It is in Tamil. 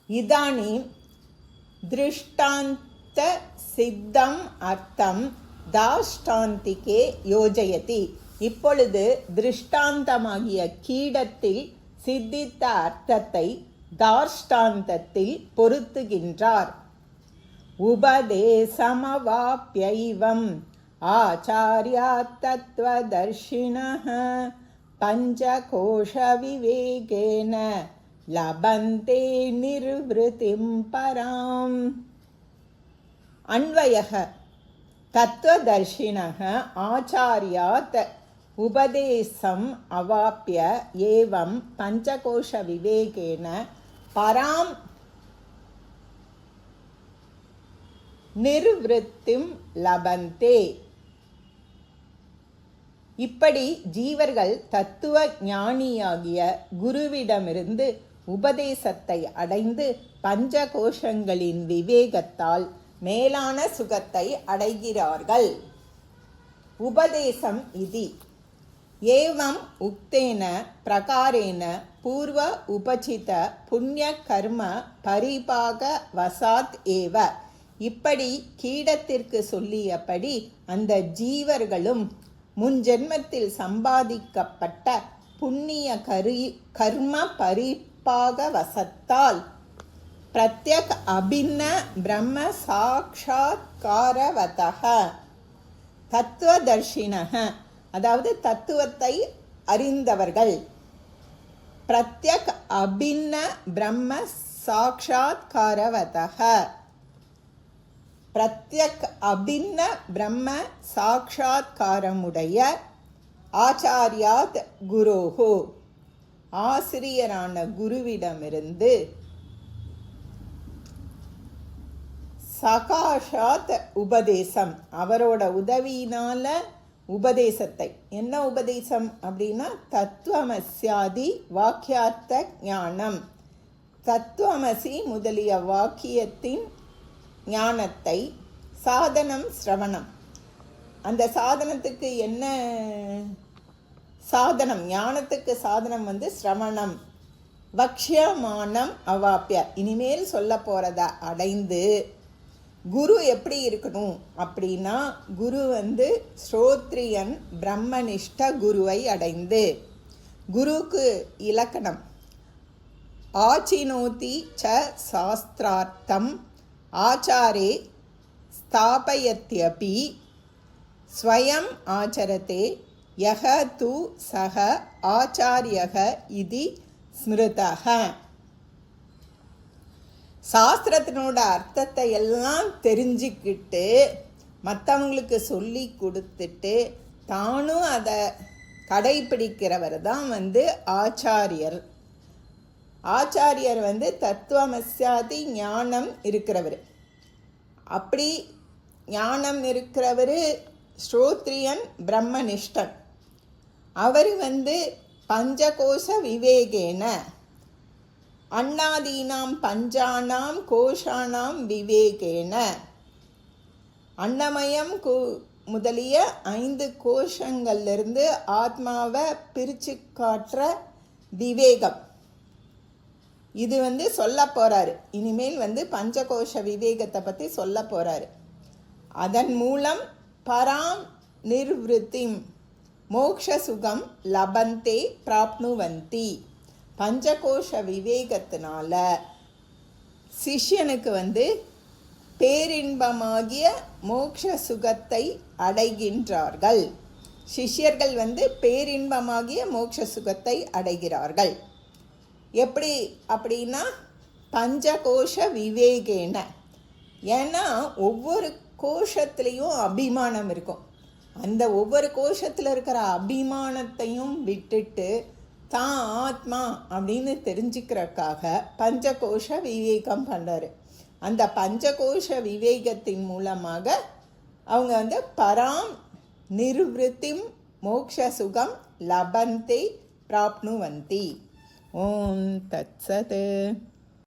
இதானீம் திருஷ்டாந்த சித்தம் அர்த்தம் தாஷ்டாந்திகே யோஜயதி. இப்பொழுது திருஷ்டாந்தமாகிய கீடத்தில் சித்தித்த அர்த்தத்தை தாஷ்டாந்தத்தில் பொருத்துகின்றார். உபதேசமவாப்யைவம் ஆச்சார்யாத் தத்வதர்ஷிணः பஞ்சகோஷ விவேகேன லபந்தே நிர்வ்ருதிம் பராம். அன்வயः தத்வதர்ஷிணः ஆச்சார்யாத் உபதேசம் அவாப்ய ஏவம் பஞ்சகோஷ விவேகேன பராம் நிர்வ்ருத்திம் லபந்தே. இப்படி ஜீவர்கள் தத்துவ ஞானியாகிய குருவிடமிருந்து உபதேசத்தை அடைந்து பஞ்சகோஷங்களின் விவேகத்தால் மேலான சுகத்தை அடைகிறார்கள். உபதேசம் இதி ஏவம் உக்தேன பிரகாரேன பூர்வ உபசித புண்ணிய கர்ம பரிபாக வசாத் ஏவ. இப்படி கீடத்திற்கு சொல்லியபடி அந்த ஜீவர்களும் முன்ஜென்மத்தில் சம்பாதிக்கப்பட்ட புண்ணிய கர்ம பரிபாக வசத்தால் பிரத்யக் அபின்ன பிரம்ம சாட்சாத்காரவதः தத்துவதர்ஷினः, அதாவது தத்துவத்தை அறிந்தவர்கள், பிரத்யக் அபின்ன பிரம்ம சாட்சாத்காரவதः பிரத்யக் அபின்ன பிரம்ம சாட்சாத்காரமுடைய ஆச்சாரியாத் குரோஹோ ஆசிரியரான குருவிடமிருந்து சகாஷாத் உபதேசம் அவரோட உதவியினால உபதேசத்தை, என்ன உபதேசம் அப்படின்னா தத்துவமஸ்யாதி வாக்கியார்த்த ஞானம், தத்துவமசி முதலிய வாக்கியத்தின் ஞானத்தை, சாதனம் சிரவணம், அந்த சாதனத்துக்கு என்ன சாதனம், ஞானத்துக்கு சாதனம் சிரவணம், வக்ஷ்யமானம் அவாப்ய இனிமேல் சொல்ல போகிறத அடைந்து. குரு எப்படி இருக்கணும் அப்படின்னா குரு ஸ்ரோத்ரியன் பிரம்மனிஷ்ட குருவை அடைந்து. குருக்கு இலக்கணம் ஆச்சினோதி ச சாஸ்திரார்த்தம் ஆச்சாரே ஸ்தாபயத்யபி ஸ்வயம் ஆச்சரதே யஹ து சஹ ஆச்சாரியக இதி ஸ்மிருதஹ. சாஸ்திரத்தினோட அர்த்தத்தை எல்லாம் தெரிஞ்சுக்கிட்டு மற்றவங்களுக்கு சொல்லி கொடுத்துட்டு தானும் அதை கடைப்பிடிக்கிறவர் தான் ஆச்சாரியர். ஆச்சாரியர் தத்துவமஸ்யாதி ஞானம் இருக்கிறவர். அப்படி ஞானம் இருக்கிறவர் ஸ்ரோத்ரியன் பிரம்மனிஷ்டன். அவர் பஞ்சகோஷ விவேகேன அன்னாதீனாம் பஞ்சானாம் கோஷானாம் விவேகேன, அன்னமயம் முதலிய 5 கோஷங்கள்லேருந்து ஆத்மாவை பிரித்து காட்டுற விவேகம் இது சொல்ல போகிறாரு. இனிமேல் பஞ்சகோஷ விவேகத்தை பற்றி சொல்ல போகிறாரு. அதன் மூலம் பராம் நிர்வ்ருத்திம் மோக்ஷ சுகம் லபந்தே பிராப்னுவந்தி. பஞ்சகோஷ விவேகத்தினால சிஷ்யனுக்கு பேரின்பமாகிய மோக்ஷ சுகத்தை அடைகின்றார்கள். சிஷ்யர்கள் பேரின்பமாகிய மோக்ஷ சுகத்தை அடைகிறார்கள். எப்படி அப்படின்னா பஞ்சகோஷ விவேகேன. ஏன்னா ஒவ்வொரு கோஷத்துலேயும் அபிமானம் இருக்கும். அந்த ஒவ்வொரு கோஷத்தில் இருக்கிற அபிமானத்தையும் விட்டுட்டு தான் ஆத்மா அப்படின்னு தெரிஞ்சுக்கிறதுக்காக பஞ்சகோஷ விவேகம் பண்ணுறாரு. அந்த பஞ்சகோஷ விவேகத்தின் மூலமாக அவங்க பராம் நிர்வ்ருத்திம் மோக்ஷ சுகம் லபந்தே பிராப்னுவந்தி. ஓம் தத்சத்.